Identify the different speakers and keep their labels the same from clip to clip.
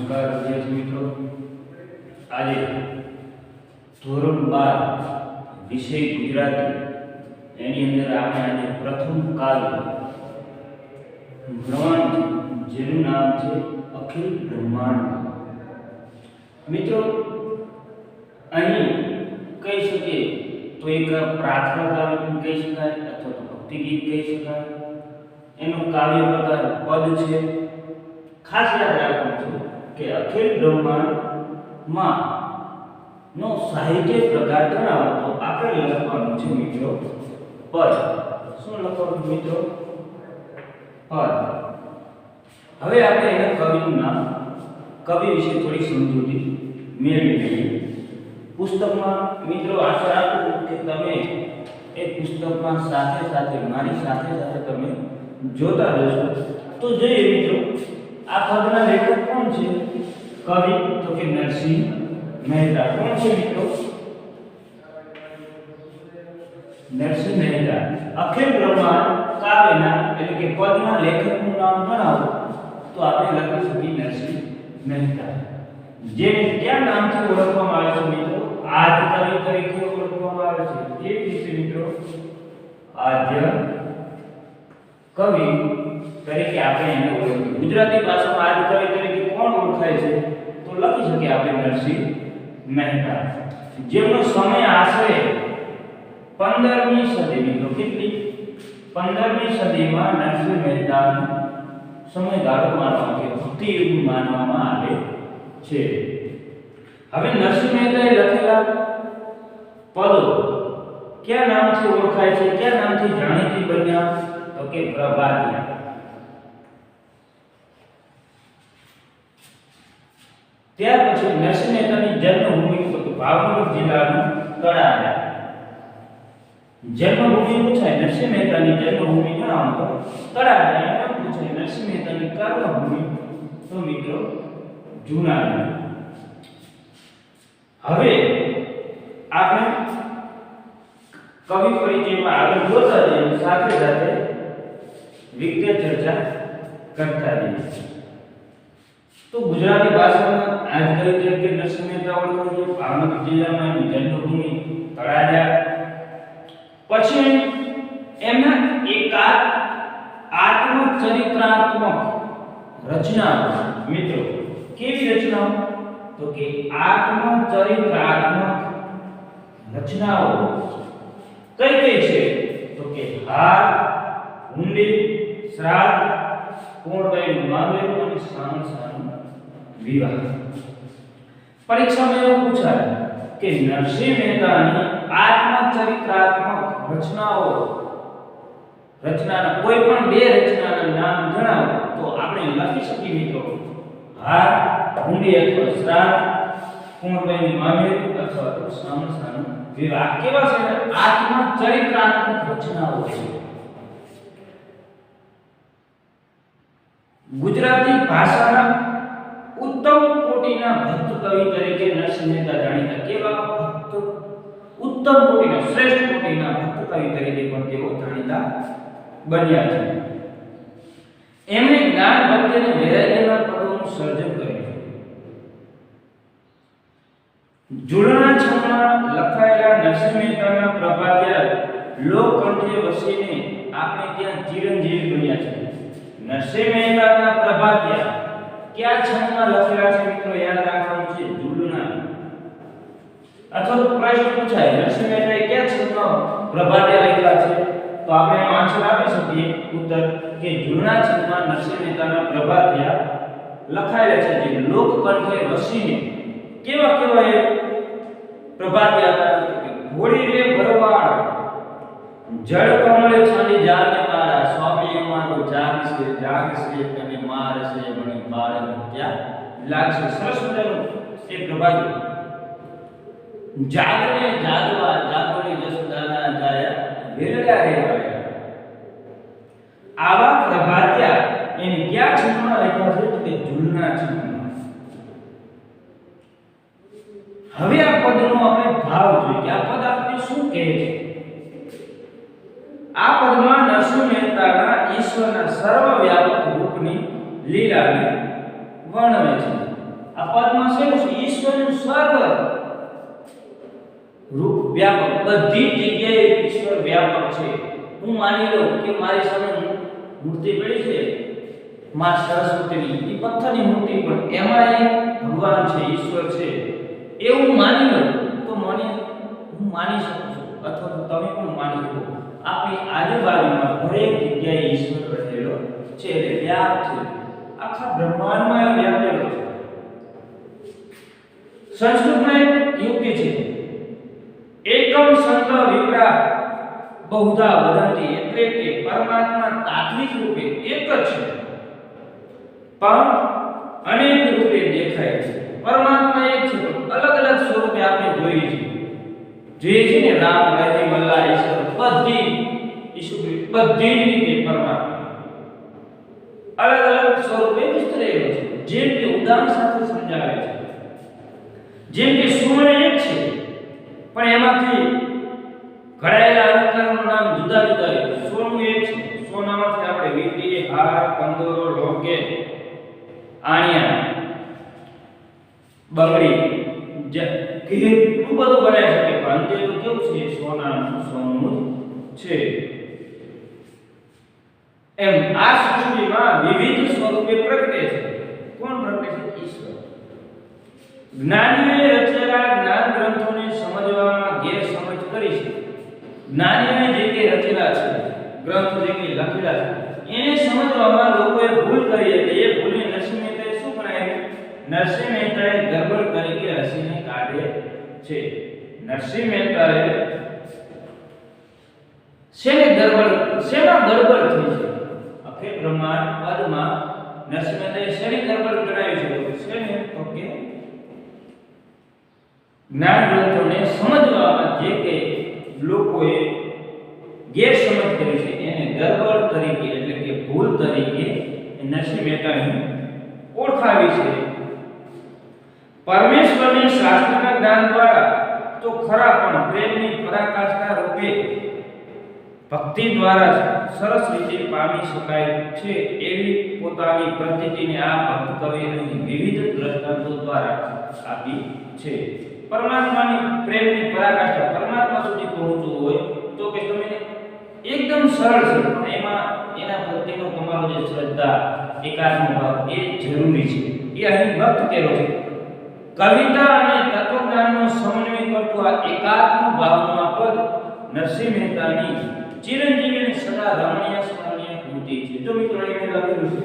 Speaker 1: નમસ્કાર વિદ્યાર્થી મિત્રો, આજે ધોરણ 12 વિષય ગુજરાતી એની અંદર આપણે આજે પ્રથમ કાવ્ય ભ્રમણ જેનું નામ છે અખિલ બ્રહ્માંડ. મિત્રો અહીં કહી શકીએ તો એક પ્રાર્થના કાવ્ય પણ કહી શકાય અથવા તો ભક્તિ ગીત કહી શકાય. એનો કાવ્ય પ્રકાર પદ છે. ખાસ યાદ રાખવું છે કે અખિલ બ્રહ્માંડમાં નો સાહિત્ય પ્રકાર જણાવો તો આપણે લખવાનું છે મિત્રો પદ. શું લખવાનું મિત્રો? પદ. હવે આપણે એના કવિનું નામ, કવિ વિશે થોડી સમજૂતી મેળવી લઈએ. પુસ્તકમાં મિત્રો આશા રાખું કે તમે એ પુસ્તકમાં સાથે સાથે મારી સાથે સાથે તમે જોતા રહેશો. તો જોઈએ મિત્રો, આ પદના લેખક કોણ છે? કવિ તો કે નરસિંહ મહેતા. કોણ છે મિત્રો? નરસિંહ મહેતા. અખિલ બ્રહ્માંડ કાવ્યના એટલે કે પદના લેખકનું નામ જણાવો તો આપણે લખી શકીએ નરસિંહ મહેતા. જેને કયા નામથી ઓળખવામાં આવે છે મિત્રો? આદ્ય કવિ તરીકે ઓળખવામાં આવે છે. કેવી રીતે મિત્રો? આદ્ય કવિ તરીકે આપણે એને ઓળખીએ. ગુજરાતી ભાષામાં આદ્ય કવિ તરીકે કોણ ઓળખાય છે? તો લખી શકીએ આપણે નરસિંહ મહેતા, જેમનો સમય આશરે 15મી સદી મિત્રો. કેટલી? 15મી સદીમાં નરસિંહ મહેતાનો સમયગાળો માનવામાં આવે, ભક્તિ યુગ માનવામાં આવે છે. હવે નરસિંહ મહેતાએ લખેલા પદો કયા નામથી ઓળખાય છે, કયા નામથી જાણીતી બન્યા? તો કે પ્રભાતિયા. ત્યાર પછી નરસિંહ મહેતાની જન્મભૂમિ તો ભાવનગર જિલ્લાનું તળાજા. જન્મભૂમિ પૂછાય નરસિંહ મહેતાની જન્મભૂમિ જણાવો તો તળાજા. એમ પૂછાય નરસિંહ મહેતાની કર્મભૂમિ તો મિત્રો જૂનાગઢ. હવે આપણે કવિ પરિચયમાં આગળ જોતા જઈએ, સાથે સાથે વિગતે ચર્ચા કરતા જઈએ. તો ગુજરાતી ભાષામાં આદ્ય કવિ તરીકે નરસિંહ મહેતા ઓળખાય છે. ભાવનગર જિલ્લામાં એની જન્મભૂમિ તળાજા. પછી એમના એકાદ આત્મચરિત્રાત્મક રચનાઓ મિત્રો. કેવી રચનાઓ? તો કે આત્મચરિત્રાત્મક રચનાઓ કઈ કઈ છે? તો કે હાર, હુંડી, શ્રાદ્ધ, કુંવરબાઈનું મામેરું અને સામસાનું વિવાહ. પરીક્ષામાં એવું પૂછાય કે નરસિંહ મહેતાની આત્મચરિત્રાત્મક રચનાના કોઈ પણ બે રચનાના નામ જણાવો તો આપણે લખી શકીએ મિત્રો હાર, હુંડી અથવા શ્રાદ્ધ, કુંવરબાઈનું મામેરું અથવા તો સામસાનું વિવાહ. કેવા છે? આત્મચરિત્રાત્મક રચનાઓ છે. ગુજરાતી ભાષાના ઉત્તમ કોટીના ભક્ત કવિ તરીકે નરસિંહ મહેતા જાણીતા. કેવા ભક્ત? ઉત્તમ કોટીના, શ્રેષ્ઠ કોટીના ભક્ત કવિ તરીકે પણ તેઓ જાણીતા બન્યા છે. એમણે જ્ઞાન ભક્તિ અને વૈરાગ્યના પદોનું સર્જન કર્યું. જૂલના છંદમાં લખાયેલા નરસિંહ મહેતાના પ્રભાતિયા લોકકંઠે વસીને આપણે ત્યાં ચિરંજીવી બન્યા છે. નરસિંહ મહેતાના પ્રભાતિયા કયા છંદમાં લખેલા છે મિત્રો? યાદ રાખવાનું છે જૂલના. અથવા તો પ્રશ્ન પૂછાય નરસિંહ મહેતાએ કયા છંદમાં પ્રભાતિયા લખ્યા છે તો આપણે એનો આન્સર આપી શકીએ ઉત્તર કે જૂલના છંદમાં નરસિંહ મહેતાના પ્રભાતિયા લખાયેલા છે, જે લોકકંઠે વસીને. કેવા કેવા એ પ્રભાતિયા? ઘોડી રે ભરવાડ, જળ કમળે છાંડી જાને મારા, સ્વામી અમારો જાગશે જાગશે અને મારશે મને બાળ હત્યા લાગશે. સરસ મજાનું એ પ્રભાતિયું. જાગને જાગવા જાગોની જસદાના જાયા વેરડા રે વાયા. આવા પ્રભાતિયા એને ક્યાં છંદમાં લખ્યા છે? તો કે જૂલના છંદમાં. હવે આ પદનો આપણે ભાવ જોઈએ. આ પદ આપણે શું કહે છે? આ પદમાં નરસિંહ મહેતાના ઈશ્વરના સર્વવ્યાપક રૂપની લીલાને વર્ણવે છે. આ પદમાં શું છે? ઈશ્વરનું સર્વ રૂપ વ્યાપક, બધી જગ્યાએ ઈશ્વર વ્યાપક છે. હું માની લઉં કે મારી સામે મૂર્તિ પડી છે માં સરસ્વતીની, એ પથ્થરની મૂર્તિ, પણ એમાં એ ભગવાન છે, ઈશ્વર છે, એવું માની લઉં તો મને હું માની શકું છું, અથવા તો તમે પણ માની શકો. આપણી આજુબાજુમાં દરેક જગ્યાએ ઈશ્વર રહેલો છે, એટલે વ્યાપ છે, આખા બ્રહ્માંડમાં એ વ્યાપેલો છે. સંસ્કૃતમાં એક યુક્તિ છે, એકમ સંત વિપ્રા બહુધા વદંતી, એટલે કે પરમાત્મા તાત્વિક રૂપે એક જ છે પણ અનેક રૂપે દેખાય છે. પરમાત્મા એક છે પણ અલગ અલગ સ્વરૂપે આપણે જોઈએ છીએ. જે છે ને રામ, રાજી, મલ્લા, ઈશ્વર, બધી જ રીતે પરમાત્મા અલગ અલગ સ્વરૂપે વિસ્તરેલો છે. જેમ કે ઉદાહરણ સાથે સમજાવે છે, જેમ કે સુવર્ણ એક છે પણ એમાંથી ઘડાયેલા અલંકારોનું નામ જુદા જુદા છે. સોનું એક છે, સોનામાંથી આપણે વીંટી, હાર, કંદોરો, લોકેટ, આણિયા, બંગડી કેટલું બધું બનાવી શકે, પણ અંતે તો કેવું છે? સોનું છે. એમ આ સૃષ્ટિમાં વિવિધ સ્વરૂપે પ્રગટે છે. કોણ પ્રગટે છે? ઈશ્વર. જ્ઞાનીઓએ રચેલા જ્ઞાન ગ્રંથોને સમજવામાં ગેરસમજ કરી છે. જ્ઞાનીઓએ જે કે રચેલા છે ગ્રંથો, જે કે લખેલા છે, એને સમજવામાં લોકોએ ભૂલ કરી હતી. એ ભૂલને નરસિંહ મહેતાએ શું ગણાવ્યું? નરસિંહ મહેતાએ ગરબડ તરીકે હસીને કાઢે છે. નરસિંહ મહેતાએ શેમાં ગડબડ થઈ છે? અખિલ બ્રહ્માંડ પદમાં નરસિંહ મહેતાએ શેની ગડબડ કરાવી છે? શેને? તો કે જ્ઞાન ગ્રંથોને સમજવામાં જે કે લોકોએ ગેરસમજ કરી છે એને ગડબડ તરીકે, એટલે કે ભૂલ તરીકે નરસિંહ મહેતાએ ઓળખાવી છે. પરમેશ્વરની શાસ્ત્રના જ્ઞાન દ્વારા તો ખરા, પણ પ્રેમની પરાકાષ્ઠા રૂપે ભક્તિ દ્વારા સરસ રીતે પામી શકાય છે. એવી પોતાની પ્રતીતિને આ ભક્ત કવિ અહીં વિવિધ દ્રષ્ટાંતો દ્વારા આપી છે. પરમાત્માની પ્રેમની પરાકાષ્ઠા, પરમાત્મા સુધી પહોંચવું હોય તો કે તમે એકદમ સરળ છે, પણ એમાં એના પ્રત્યેનો તમારો જે શ્રદ્ધા, એકાત્મ ભાવ એ જરૂરી છે. એ અહીં વ્યક્ત કર્યો છે. કવિતા અને તત્વજ્ઞાનનો સમન્વય કરતું આ એકાત્મ ભાવનું આ પદ નરસિંહ મહેતાની ચિરંજીવીની સદા રમણીય સ્મરણીય કૃતિ છે. જો મિત્રો અહીં લખેલું છે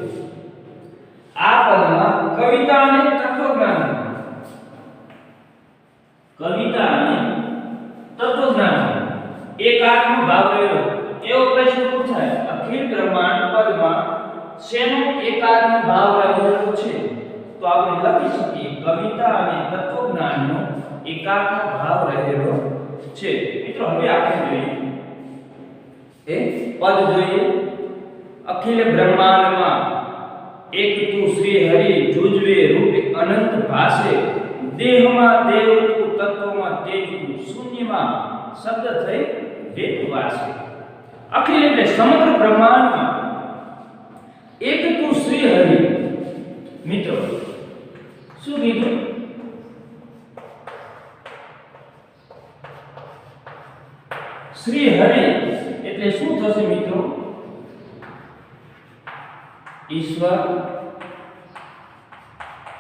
Speaker 1: આ પદમાં કવિતા અને તત્વજ્ઞાન, એકાત્મ ભાવ રહ્યો એવો પ્રશ્ન પૂછાય. અખિલ બ્રહ્માંડ પદમાં શેનો એકાત્મ ભાવ રહેલો છે? તો આપણે લખી શકીએ કવિતા અને તત્વજ્ઞાનનો એકાત્મ ભાવ રહેલો છે. મિત્રો હવે આપણે જોઈએ એ પદ જોઈએ. અખિલ બ્રહ્માંડમાં એક તું શ્રી હરિ જુજવે રૂપે અનંત ભાસે, દેહમાં દેવ તું, તત્વમાં તેજ તું, શૂન્યમાં શબ્દ થઈ વેદ વાસે. અખિલ એટલે સમગ્ર બ્રહ્માંડમાં એક તું શ્રી હરિ. મિત્રો શું કીધું? શ્રી હરિ એટલે શું થશે મિત્રો? ઈશ્વર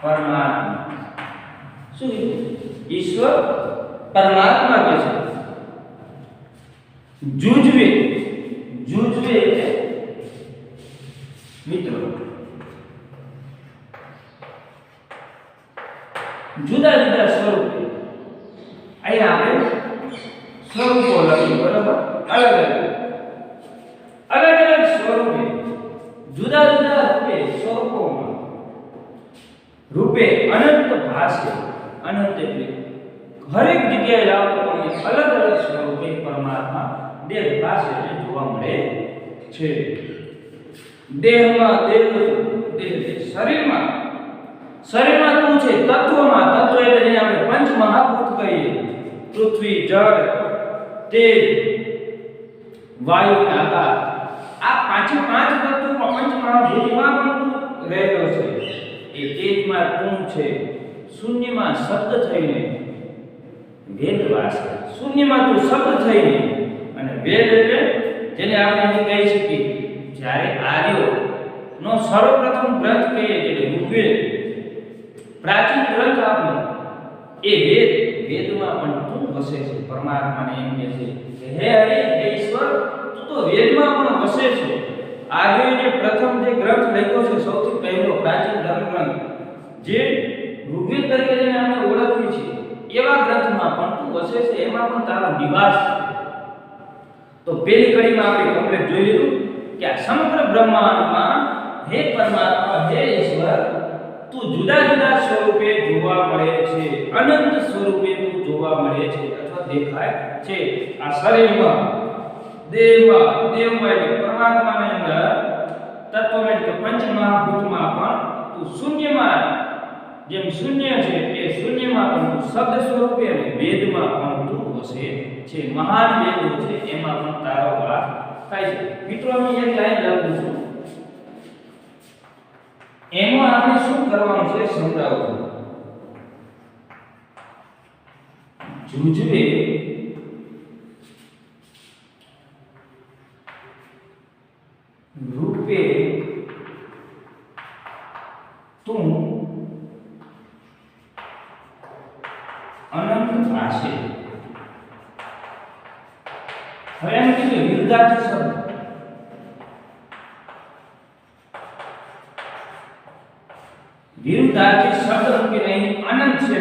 Speaker 1: પરમાત્મા. શું ઈશ્વર પરમાત્મા કે છે? જુજવે, જુજવે એટલે મિત્રો જુદા જુદા સ્વરૂપે. અહીંયા આપણે સ્વરૂપો લખ્યું, બરાબર? અલગ અલગ સ્વરૂપે, જુદા જુદા રૂપે, સ્વરૂપોમાં રૂપે અનંત ભાસે. અનંત એટલે હરેક જગ્યાએ જાઓ તો તમને અલગ અલગ સ્વરૂપે પરમાત્મા દેહ ભાસે જોવા મળે છે. દેહમાં દેવ, દેહ શરીરમાં, શરીરમાં તું છે. તત્વમાં, તત્વ એટલે જેને આપણે પંચ મહાભૂત કહીએ, પૃથ્વી, જળ, તેજ, વાયુ અને આકાશ. આ પાંચ તત્વો પંચ મહાભૂતમાં પણ રહેલો છે. એ તેજમાં તું છે, શૂન્યમાં શબ્દ થઈને વેદ વાસે, શૂન્યમાં તું શબ્દ થઈને, અને વેદ એટલે જેને આપણે અહીં કહી શકીએ જ્યારે આર્યો નો સર્વપ્રથમ ગ્રંથ કહીએ એટલે ઋગ્વેદ પ્રાચીન ગ્રંથ આપણો એ વેદમાં પણ તું વસે છે. પરમાત્માને એમ કહે છે કે હે હરિ હે ઈશ્વર તું તો વેદમાં પણ વસે છે. આર્યોએ પ્રથમ જે ગ્રંથ લખ્યો છે સૌથી પહેલો પ્રાચીન ધર્મ ગ્રંથ જે ઋગ્વેદ તરીકે જેને આપણે ઓળખીએ છીએ એવા ગ્રંથમાં પણ તું વસે છે, એમાં પણ તારો નિવાસ છે. તો પહેલી કડીમાં આપણે કમ્પ્લીટ જોઈ લીધું કે આ સમગ્ર બ્રહ્માંડમાં હે પરમાત્મા હે ઈશ્વર તું જુદા જુદા સ્વરૂપે જોવા મળે છે, અનંત સ્વરૂપે તું જોવા મળે છે અથવા દેખાય છે. આ શરીરમાં, દેવમાં એટલે પરમાત્માની અંદર તત્વમાં એટલે પંચમહાભૂતમાં પણ તું શૂન્યમાં જેમ શૂન્ય છે એ શૂન્યમાં પણ તું શબ્દ સ્વરૂપે અને વેદમાં પણ તું વસે છે. મહાન વેદો છે એમાં પણ તારો વાસ થાય છે. મિત્રો અહીં એક લાઈન લખું છું, એમાં આપણે શું કરવાનું છે સમજાવું. જુજવે રૂપે તું અનંત ભાષે. હવે એમ કીધું વિરુદ્ધાર્થી શબ્દ, વિરુદ્ધાર્થી શબ્દ મૂકીને અનંત છે.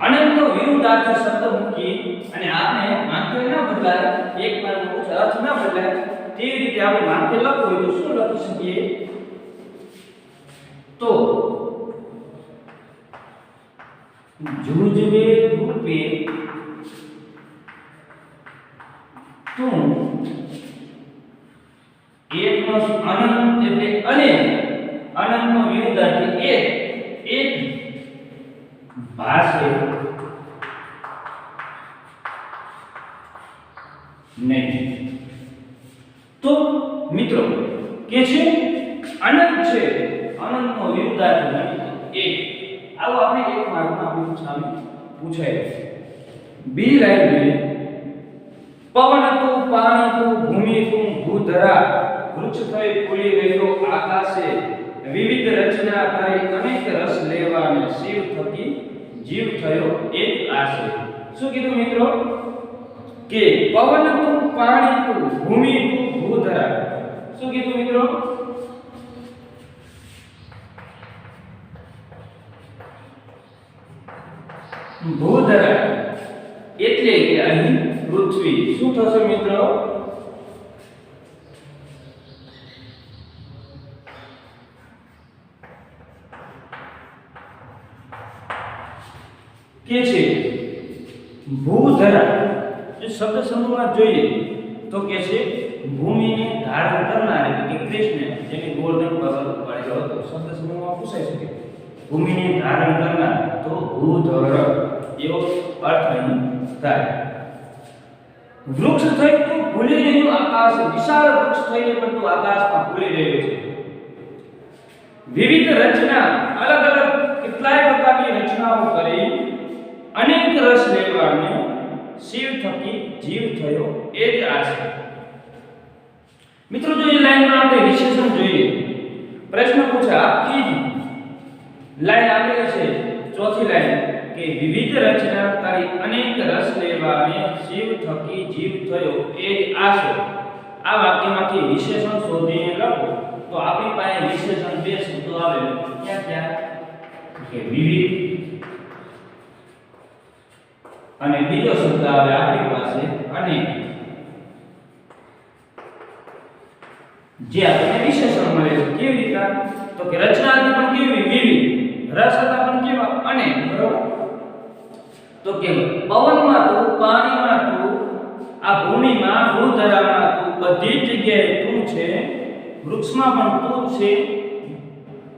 Speaker 1: અનંતનો વિરુદ્ધાર્થી શબ્દ મૂકી અને આપણે વાક્ય ન બદલાય, એક વાર અર્થ ન બદલાય તેવી રીતે આપણે વાક્ય લખવું હોય તો શું લખી શકીએ? તો જુજવે રૂપે તું એકનો અનંત એટલે અનેક, અનંતનો વિરુદ્ધાર્થી એક ભાષે નહીં. તો મિત્રો કે છે અનંત છે, અનંતનો વિરુદ્ધાર્થી નહીં એક. આવો આપણે એક માર્કમાં આપણી સામે પૂછાય. બી લાઈન જોઈએ. પવન તું, પાણી તું, ભૂમિ તું, ભૂધરા, વૃક્ષ થઈ ફૂલી રહ્યો આકાશે, વિવિધ રચના કરી અનેક રસ લેવાને શિવ થકી જીવ થયો એક આશે. શું કીધું મિત્રો? કે પવન તું, પાણી તું, ભૂમિ તું, ભૂધરા. શું કીધું મિત્રો? ભૂધરા એટલે કે અહીં પૃથ્વી. શું થશે મિત્રો? કે છે ભૂધરા. જો શબ્દ સમૂહમાં જોઈએ તો કે છે ભૂમિને ધારણ કરનાર એટલે કે કૃષ્ણ જેને ગોલ્ડન પર્વત પડેલો હતો. શબ્દ સમૂહમાં પૂછાઈ શકે ભૂમિને ધારણ કરનાર તો ભૂધર એવો અર્થ અહીં થાય. વૃક્ષ થઈ તું ભૂલી રહ્યું આકાશ, વિશાળ વૃક્ષ થઈને પણ તું આકાશમાં ભૂલી રહ્યો છે. વિવિધ રચના, અલગ અલગ કેટલાય પ્રકારની રચનાઓ કરી અનેક રસ લેવાને શિવ થકી જીવ થયો એ જ આ છે. મિત્રો જો એ લાઈનમાં આપણે વિશેષણ જોઈએ, પ્રશ્ન પૂછે આખી લાઈન આપેલી છે ચોથી લાઈન કે વિવિધ રચના કરી અનેક રસ લેવાને શિવ થકી જીવ થયો એ જ આ છે. આ વાક્યમાંથી વિશેષણ શોધીને લખો તો આપણી પાસે વિશેષણ બે શબ્દો આવે. ક્યાં કે વિવિધ અને બીજો શબ્દ આવે આપણી પાસે અનેક, જે આપણને વિશેષણ મળે છે. કેવી રીતે? તો કે રચનાથી પણ કેવી વિવિધ, રસ હતા પણ કેવા અનેક. બરોબર? તો કે પવનમાં તું, પાણીમાં તું, આ ભૂમિમાં, ભૂધરામાં તું, બધી જગ્યાએ તું છે. વૃક્ષમાં પણ તું છે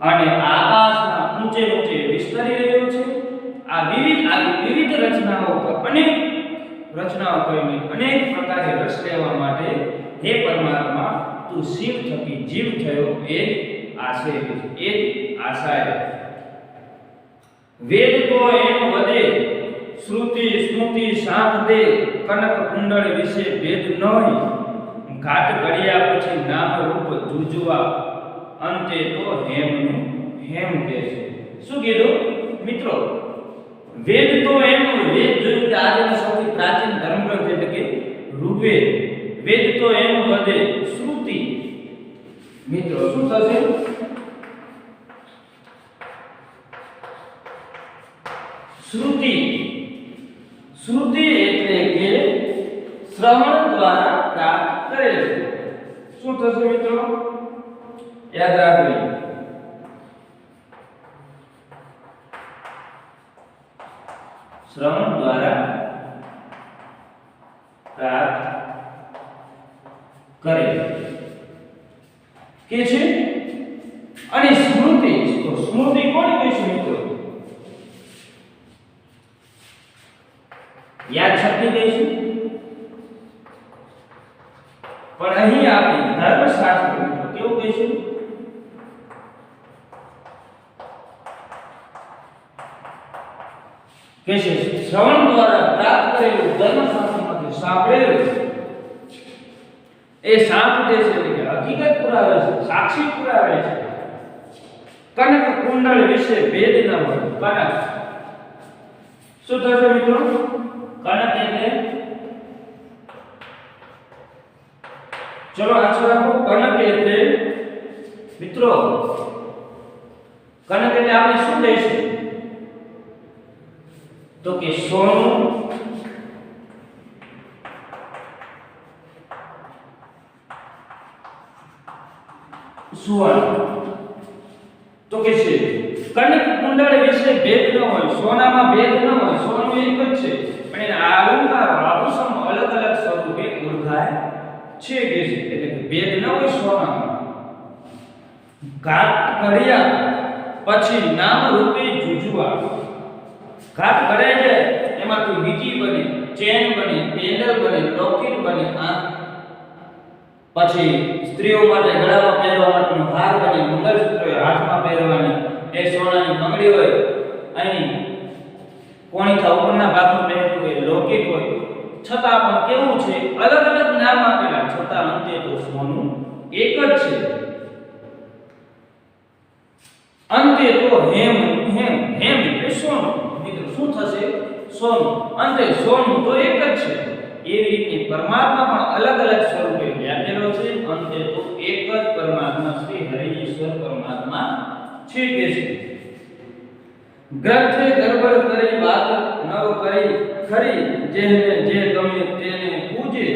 Speaker 1: અને આકાશમાં ઊંચે ઊંચે વિસ્તરી રહ્યો છે. આ વિવિધ રચનાઓ પર અનેક રચનાઓ કરીને અનેક પ્રકારે રસ લેવા માટે હે પરમાત્મા તું શિવ થકી જીવ થયો એ જ આશય, એ જ આશય.
Speaker 2: વેદ તો એમ વધે શ્રુતિ સ્મૃતિ સાથ દે કનક કુંડળ વિશે ભેદ નહીં ઘાટ ઘડિયા પછી નામ રૂપ જુજવા અંતે તો હેમનું હેમ કે છે શું કીધું મિત્રો વેદ તો એમ વેદ જોયું કે આજનો સૌથી પ્રાચીન ધર્મગ્રંથ એટલે કે ઋગ્વેદ વેદ તો એમ વધે શ્રુતિ મિત્રો શું થશે શ્રુતિ શ્રુતિ એટલે કે શ્રવણ દ્વારા પ્રાપ્ત કરેલ શું થશે મિત્રો યાદ રાખજો શ્રવણ દ્વારા પ્રાપ્ત કરેલ કે છે અને સ્મૃતિ તો સ્મૃતિ કોને કહીશું મિત્રો યાદ શક્તિ કહીશું પણ અહીં આપણે ધર્મશાસ્ત્ર મિત્રો કેવું કહીશું કે છે શ્રવણ દ્વારા પ્રાપ્ત કરેલું ધર્મશાસ્ત્રમાંથી સાંભળેલું એ સાંભ દે છે એટલે કે હકીકત પુરાવે છે સાક્ષી પુરાવે છે કનક કુંડળ વિશે ભેદ ન હોય કનક શું થશે મિત્રો કનક એટલે ચલો આન્સર આપો કનક એટલે મિત્રો કનક એટલે આપણે શું લઈશું તો કે સોનું સુવર્ણ તો કે છે કનક કુંડળ વિશે ભેદ ન હોય સોનામાં ભેદ ન હોય સોનું એક જ છે પણ એના અલંકાર આભૂષણ અલગ અલગ સ્વરૂપે ઓળખાય છે કે છે એટલે કે ભેદ ન હોય સોનામાં ઘાટ ઘડિયા પછી નામ રૂપે જુજવા ઘાટ ઘડે છે એમાંથી વીટી બને ચેન બને પેન્ડલ બને લોકેટ બને આ પછી સ્ત્રીઓ માટે ગળામાં પહેરવા માટેનો હાર બને મંગળસૂત્ર હાથમાં પહેરવાની એ સોનાની બંગડી હોય અહીં કોણીથા ઉપરના ભાગમાં પહેરતું હોય લોકેટ હોય છતાં પણ કેવું છે અલગ અલગ નામ આપેલા છતાં અંતે તો સોનું એક જ છે અંતે તો હેમ હેમ હેમ એટલે સોનું મિત્રો શું થશે સોનું અંતે સોનું તો એક જ છે એવી રીતે પરમાત્મા પણ અલગ અલગ સ્વરૂપે વ્યાપેલો છે અંતે તો એક જ પરમાત્મા શ્રી હરિ ઈશ્વર પરમાત્મા છે કે છે ગ્રંથે ગરબડ કરી વાત નવ કરી ખરી જેને જે ગમે તેને પૂજે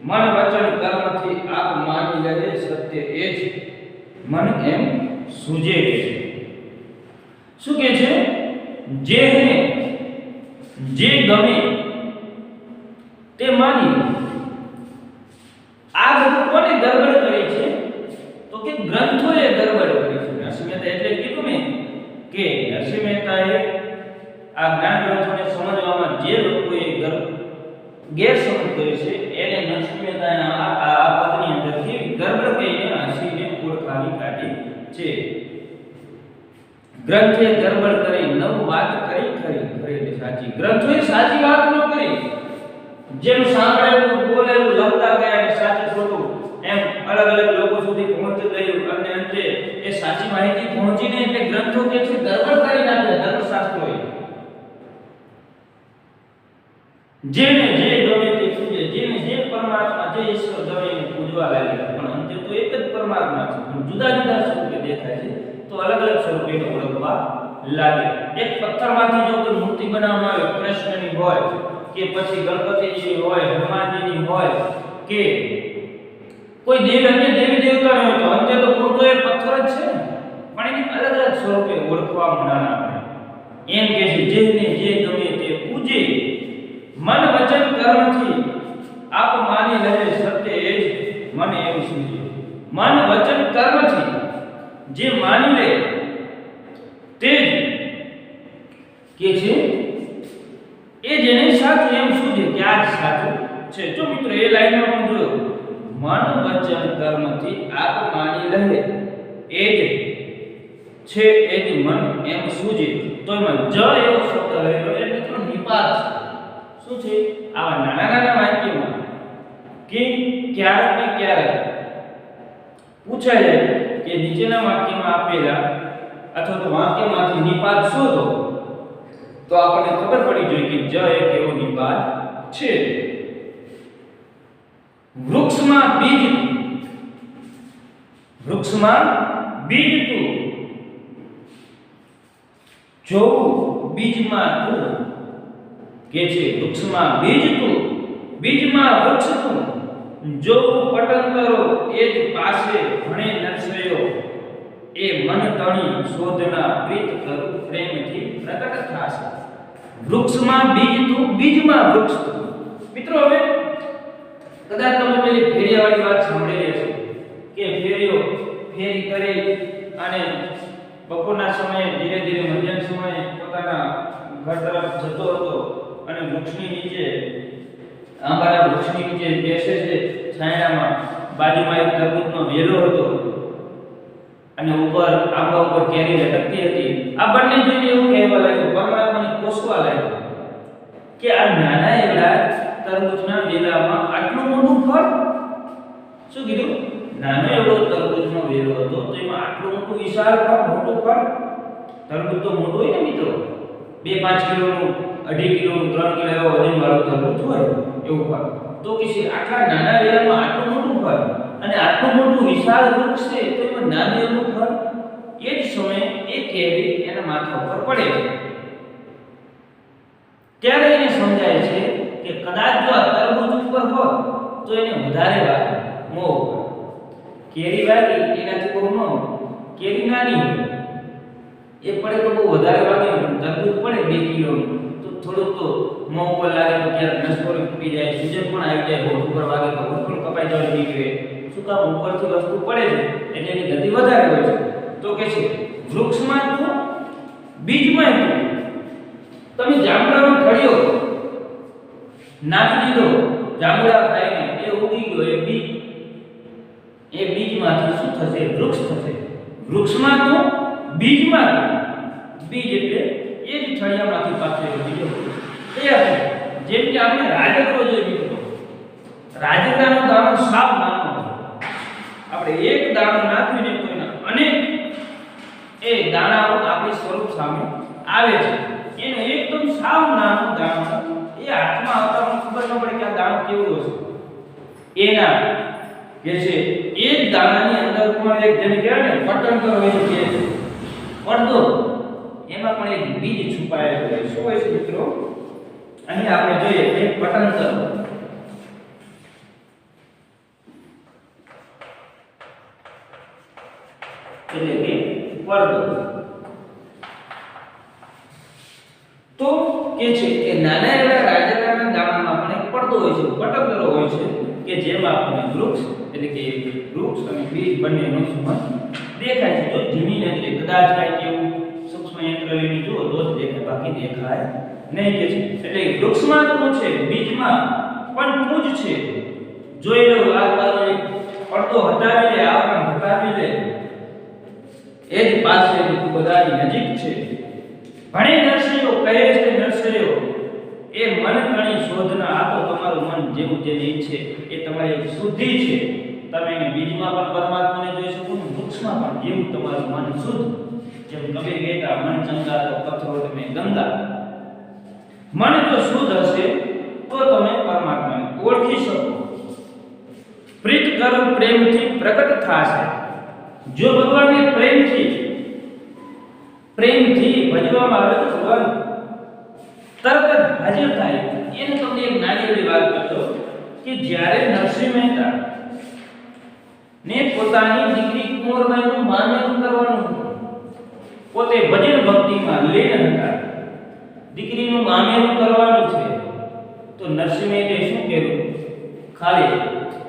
Speaker 2: મન વચન કર્મથી આપ માની લે સત્ય એ જ મન એમ સૂજે છે શું કે છે જેને જે ગમે તે માની આ બધું કોને ગરબડ કરી છે તો કે ગ્રંથોએ ગરબડ કરી છે નરસિંહ મહેતા એટલે કીધું મેં કે નરસિંહ મહેતાએ આ જ્ઞાન ગ્રંથોને સમજવામાં જે લોકોએ ગેરસમજ કરી છે એને નરસિંહ મહેતાએ આ પદની અંદરથી ગરબડ કહીને હસીને ઓળખાવી કાઢી છે ગ્રંથે ગરબડ કરી નવ વાત કરી ખરી ખરી સાચી ગ્રંથોએ સાચી વાત ન કરી જેમ સાંભળેલું બોલેલું લખતા ગયા અને સાચું ખોટું એમ અલગ અલગ લોકો સુધી પહોંચી ગયું અને અંતે એ સાચી માહિતી પહોંચી નહીં એટલે ગ્રંથો કે છે ગરબડ કરી નાખ્યા ધર્મશાસ્ત્રોએ જેને જે ગમે તે પૂજે જેને જે પરમાત્મા જે ઈશ્વર ગમે એને પૂજવા લાગ્યા પણ અંતે તો એક જ પરમાત્મા છે પણ જુદા જુદા સ્વરૂપે દેખાય છે તો અલગ અલગ સ્વરૂપે ઓળખવા લાગે એક પથ્થરમાંથી જો કોઈ મૂર્તિ બનાવવામાં આવે કૃષ્ણની હોય કે પછી ગણપતિજીની હોય હનુમાનજીની હોય કે કોઈ દેવી અન્ય દેવી દેવતાની હોય તો અંતે તો મૂર્તો એ પથ્થર જ છે પણ એની અલગ અલગ સ્વરૂપે ઓળખવા મનાના આપણે એમ કે છે જેને જે ગમે તે પૂજે મન વચન કર્મથી આપ માની રહે સત્ય એ જ મને એવું સૂજે મન વચન કર્મથી જે માની લે તે જ કે છે એ જેને સાચું એમ સૂજે કે આ જ સાચું છે જો મિત્રો એ લાઈનમાં પણ જોયો મન વચન કર્મથી આપ માની રહે એ જ છે એ જ મન એમ સૂજે. તો એમાં જ એવો શબ્દ રહેલો એટલે મિત્રો નિપાત શું છે? આવા નાના નાના વાક્યમાં કે ક્યારેક ને ક્યારેક પૂછાય જાય કે નીચેના વાક્યમાં આપેલા અથવા તો વાક્યમાંથી નિપાત શોધો, તો આપણને ખબર પડી જોઈએ કે જ એક એવો નિપાત છે. વૃક્ષમાં બીજ તું, વૃક્ષમાં બીજ તું, જોવું બીજમાં તું. કે છે વૃક્ષમાં બીજ તું, બીજમાં વૃક્ષ તું, જોવું પટંતરો એ જ પાસે ભણે નરસૈયો, એ મન તણી શોધના પ્રીત કરું પ્રેમથી પ્રગટ થાશે. વૃક્ષમાં બીજ તું, બીજમાં વૃક્ષ તું. મિત્રો હવે કદાચ તમે પેલી ફેરિયાવાળી વાત સાંભળેલી હશે કે ફેરીઓ ફેરી કરે અને બપોરના સમયે ધીરે ધીરે મધ્યાહન સમયે પોતાના ઘર તરફ જતો હતો અને વૃક્ષની નીચે આંબાના વૃક્ષની નીચે બેસે છે છાયામાં. બાજુમાં એક તરબૂચનો વેલો હતો અને ઉપર આંબા ઉપર કેરી લટકતી હતી. આ બંને જોઈને એવું કહેવા લાગ્યું, પરમાત્માને કોસવા લાગ્યું કે આ નાના એવડા તરબૂચના વેલામાં આટલું મોટું ફળ. શું કીધું? નાનો એવડો તરબૂચનો વેલો હતો તો એમાં આટલું મોટું વિશાળ ફળ, મોટું ફળ. તરબૂચ તો મોટું હોય ને મિત્રો, 2-5 કિલોનું, 2.5 કિલોનું, 3 કિલો એવો વજન વાળું તરબૂચ હોય એવું ફળ. તો કે આટલા નાના વેલામાં આટલું મોટું ફળ અને આટલું મોટું વિશાળ વૃક્ષ છે તો એમાં નાનું એવું ફળ. એ જ સમયે એ કેરી એના માથા ઉપર પડે છે. ત્યારે એને સમજાય છે કે કદાચ જો આ તરબૂચ ઉપર હોત તો એને વધારે વાગે, મોહ. કેરી વાગી એનાથી બહુ ન, કેરી નાની હોય એ પડે તો બહુ વધારે વાગે, તરબૂચ પડે 2 કિલોનું તો થોડુંક તો મોં ઉપર લાગે તો ક્યારેક નસકોરી ફૂટી જાય, સૂજન પણ આવી જાય, હોઠ ઉપર વાગે તો હોઠ પણ કપાઈ જાય, નીકળે. શું કામ? ઉપરથી વસ્તુ પડે છે એટલે એની ગતિ વધારે હોય છે. તો કે છે વૃક્ષમાં તું, બીજમાં તું. તમે જાંબુડાનો ઠળિયો નાખી દીધો, જાંબુડા ખાઈને એ ઉગી ગયો, એ બીજમાંથી શું થશે? વૃક્ષ થશે. વૃક્ષમાં તું, બીજમાં તું. બીજ એટલે એ જ ઠળિયામાંથી પાકેલો બીજો તૈયાર છે. જેમ કે આપણે રાજગરો જોઈ લીધો, રાજગરાનો દાણો સાવ નાનો, આપણે એક દાણો નાખીને તો એના અનેક એ દાણાઓ આપણી સ્વરૂપ સામે આવે છે. એનો એકદમ સાવ નાનો દાણો એ હાથમાં આવતા ખબર ન પડે કે આ દાણો કેવો હશે. એના કે છે એક દાણાની અંદર પણ એક જેને કહેવાય ને પટંતર હોય છે, પડદો, એમાં પણ એક બીજ છુપાયેલું હોય. શું હોય છે મિત્રો? અહીં આપણે જોઈએ એક પટંતર, એટલે કે પડદો. તો કે છે કે નાના એવા રાજગરાના દાણામાં પણ એક પડદો હોય છે, પટંતરો હોય છે કે જેમાં આપણને વૃક્ષ એટલે કે વૃક્ષ અને બીજ બંનેનો સંબંધ દેખાય છે. જો ધીમી નજરે કદાચ કાંઈક એવું સૂક્ષ્મ યંત્ર લઈને જુઓ તો જ દેખાય, બાકી દેખાય નહીં. કે છે એટલે વૃક્ષમાં તું છે, બીજમાં પણ તું જ છે. જોઈ લો આ બાજુ એક પડદો હટાવી લે, આવરણ હટાવી લે, એ જ પાસે તું બધાની નજીક છે. ભણે નરસૈયો, કહે છે નરસૈયો, એ મન તણી શોધના. આ તો તમારું મન જેવું જેને ઈચ્છે એ તમારી શુદ્ધિ છે. તમે એને બીજમાં પણ પરમાત્માને જોઈ શકો, વૃક્ષમાં પણ જેવું તમારું મન શુદ્ધ. જેમ કબીર કહેતા, મન ચંગા તો પથ્થરો તમે ગંગા. મન જો શુદ્ધ હશે તો તમે પરમાત્માને ઓળખી શકો. પ્રીત કર પ્રેમથી પ્રગટ થાશે. જો ભગવાનને પ્રેમથી ભજવામાં આવે તો ભગવાન તરત જ હાજર થાય. એને તમને એક નાની એવી વાત કરતો કે જ્યારે નરસિંહ મહેતા ને પોતાની દીકરી કુંવરબાઈનું મામેરું કરવાનું, પોતે ભજન ભક્તિમાં લીન હતા, દીકરીનું મામેરું કરવાનું છે, તો નરસિંહ મહેતાએ શું કર્યું? ખાલી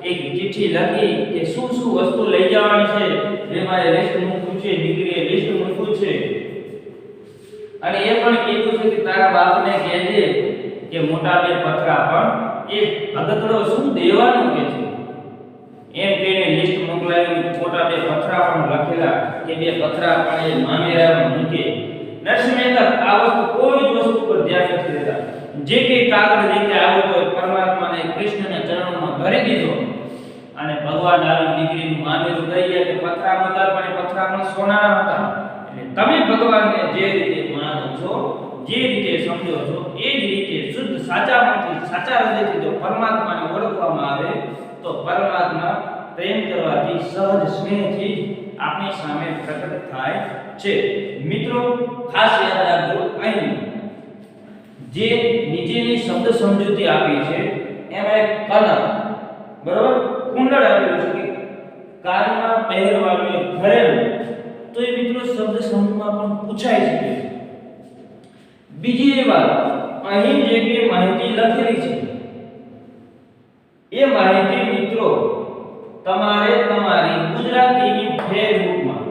Speaker 2: એક ચિઠ્ઠી લખી કે શું શું વસ્તુ લઈ જવાની છે, એમાં લિસ્ટ મૂક્યું છે, દીકરીએ લિસ્ટ મૂક્યું છે. અને એ પણ કીધું છે કે તારા બાપને કહેજે કે મોટા બે પથરા પણ એ ભગતડો શું દેવાનું કે છે એમ કહીને લિસ્ટ મોકલાવી. લાવી ફોટા બે પથરા પણ લખેલા કે બે પથરા પણ એ મામેરામાં મૂકે. નરસિંહ મહેતા આ વસ્તુ કોઈ જ વસ્તુ પર ધ્યાન નથી દેતા. જે કે કાગળ જે કે આવ્યો તો પરમાત્માને કૃષ્ણના ચરણોમાં ધરી દીધો અને ભગવાન આવી દીકરીનું મામેરું દઈ ગયા કે પથરા હતા પણ એ પથરા પણ સોનાના હતા. એટલે તમે ભગવાનને જે રીતે માનો છો, જે રીતે સમજો છો, એ જ રીતે શુદ્ધ સાચામાંથી સાચા હૃદયથી જો પરમાત્માને ઓળખવામાં આવે તો પરમાત્મા પ્રેમ કરવાથી સહજ સ્નેહથી આપણી સામે પ્રકટ થાય છે. મિત્રો ખાસ યાદ રાખજો, અહીં જે નીચેની શબ્દ સમજૂતી આપી છે એમાં એક કલમ બરાબર કુંડળ આપેલું છે કે કાનમાં પહેરવાનું એક ઘરેલું, તો એ મિત્રો શબ્દ સમૂહમાં પણ પૂછાઈ શકે છે. બીજી એ વાત, અહીં જે કે માહિતી લખેલી છે એ માહિતી મિત્રો તમારે તમારી ગુજરાતીની ફેરબુકમાં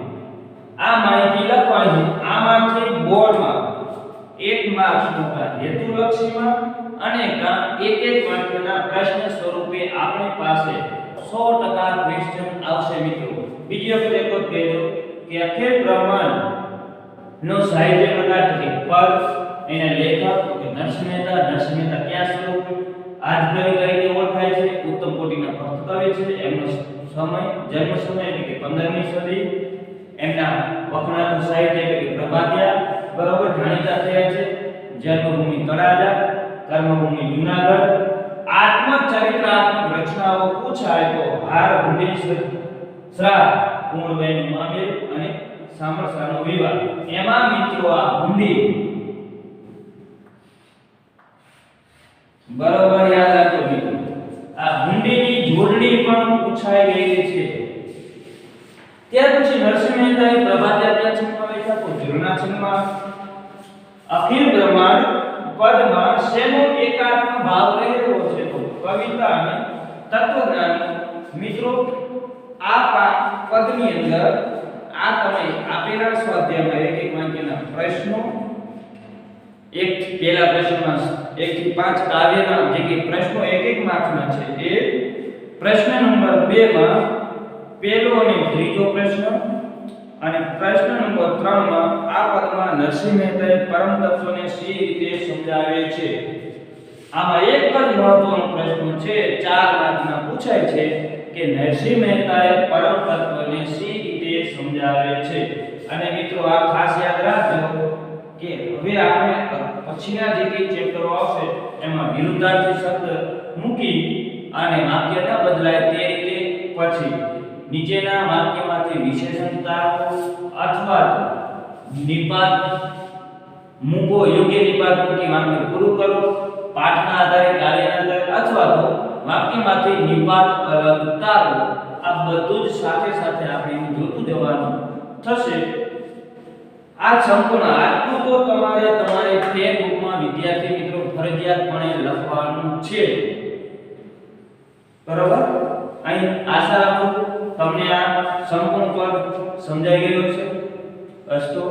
Speaker 2: આ માહિતી લખવાની છે. આમાંથી બોર્ડમાં 1 માર્ક્સનો હેતુલક્ષીમાં અને એક વાક્યના પ્રશ્ન સ્વરૂપે આપણી પાસે 100% ક્વેશ્ચન આવશે મિત્રો. બીજી વખત એક વખત કહેજો કે અખિલ બ્રહ્માંડ નો સાહિત્ય પ્રકાર કે પદ, એના લેખક કે નરસિંહ મહેતા ક્યાં સ્વરૂપે આદિકવિ તરીકે ઓળખાય છે, ઉત્તમ કોટીના ભક્તકવિ છે, એમનો સમય જન્મ સમય એટલે કે 15મી સદી, એમના વખણાતું સાહિત્ય એટલે કે પ્રભાતિયા બરોબર જાણીતા થયા છે, જન્મભૂમિ તળાજા, કર્મભૂમિ જૂનાગઢ, આત્મચરિત્રાત્મક રચનાઓ પૂછાય તો હાર ભૂમિ શ્રાદ્ધ, કુંવરબાઈનું મામેરું અને સામરસાનો વિવાહ. એમાં મિત્રો આ હુંડી બરોબર યાદ રાખજો મિત્રો, આ હુંડીની જોડણી પણ પૂછાઈ ગયેલી છે. ત્યાર પછી નરસિંહ મહેતાએ પ્રભાતિયા છંદમાં લખ્યા તો ઝરણા છંદમાં અખિલ બ્રહ્માંડ પદમાં શેનો એકાત્મ ભાવ રહેલો છે તો કવિતા અને તત્વજ્ઞાન. મિત્રો આ પદની અંદર આ તમે આપેલા સ્વાધ્યાયમાં એક એક વાક્યના પ્રશ્નો, એક પહેલા પ્રશ્નમાં 1 થી 5 કાવ્યના જે કે પ્રશ્નો એક એક માર્ક્સના છે, એ પ્રશ્ન નંબર 2 માં પહેલો અને ત્રીજો પ્રશ્ન અને પ્રશ્ન નંબર 3 માં આ પદમાં નરસિંહ મહેતાએ પરમ તત્વને સી રીતે સમજાવે છે. આમાં એક જ મહત્વનો પ્રશ્ન છે, 4 માર્કના પૂછાય છે કે નરસિંહ મહેતાએ પરમ તત્વને સી રીતે સમજાવે છે. અને મિત્રો આ ખાસ યાદ રાખજો કે હવે આપણે પછીના જે કે ચેપ્ટરો આવશે એમાં વિરુદ્ધાર્થી શબ્દ મૂકી અને વાક્ય ન બદલાય તે રીતે પછી નીચેના વાક્યમાંથી વિશેષણતા અથવા નિપાત મૂકો, યોગ્ય નિપાત મૂકી વાક્ય પૂરું કરો, પાઠના આધારે કાર્યના આધારે અથવા તો વાક્યમાંથી નિપાત અલગ ઉતારો. આ બધું જ સાથે સાથે આપણે જોતું જવાનું થશે. આ સંપૂર્ણ આટલું તો તમારે તમારી ફેરબુકમાં વિદ્યાર્થી મિત્રો ફરજિયાતપણે લખવાનું છે બરોબર. અહીં આશા રાખું તમને આ સંપૂર્ણ પદ સમજાઈ ગયો છે. અસ્તુ.